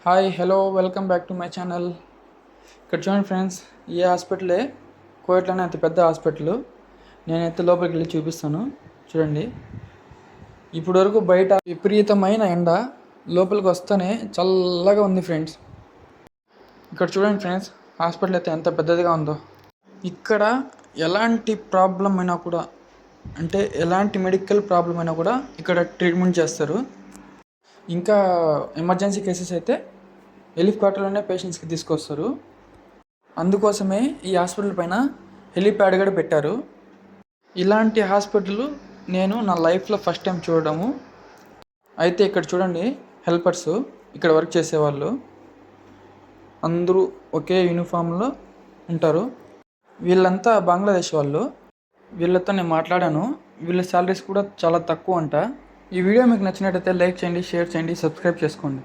Hi hello welcome back to my channel. ఇక్కడ చూడండి friends, ఈ హాస్పిటలే కోయట్లోనే అతి పెద్ద హాస్పిటల్. నేనైతే లోపలికి వెళ్ళి చూపిస్తాను. చూడండి, ఇప్పటి వరకు బయట విపరీతమైన ఎండ, లోపలికి వస్తేనే చల్లగా ఉంది ఫ్రెండ్స్. ఇక్కడ చూడండి ఫ్రెండ్స్, హాస్పిటల్ అయితే ఎంత పెద్దదిగా ఉందో. ఇక్కడ ఎలాంటి ప్రాబ్లం అయినా కూడా, అంటే ఎలాంటి మెడికల్ ప్రాబ్లం అయినా కూడా ఇక్కడ ట్రీట్మెంట్ చేస్తారు. ఇంకా ఎమర్జెన్సీ కేసెస్ అయితే హెలికాప్టర్లోనే పేషెంట్స్కి తీసుకొస్తారు. అందుకోసమే ఈ హాస్పిటల్ పైన హెలిప్యాడ్ కూడా పెట్టారు. ఇలాంటి హాస్పిటల్ నేను నా లైఫ్లో ఫస్ట్ టైం చూడడము. అయితే ఇక్కడ చూడండి, హెల్పర్స్ ఇక్కడ వర్క్ చేసేవాళ్ళు అందరూ ఒకే యూనిఫామ్లో ఉంటారు. వీళ్ళంతా బంగ్లాదేశ్ వాళ్ళు. వీళ్ళతో నేను మాట్లాడాను. వీళ్ళ శాలరీస్ కూడా చాలా తక్కువ అంట. ఈ వీడియో మీకు నచ్చినట్టయితే లైక్ చేయండి, షేర్ చేయండి, సబ్స్క్రైబ్ చేసుకోండి.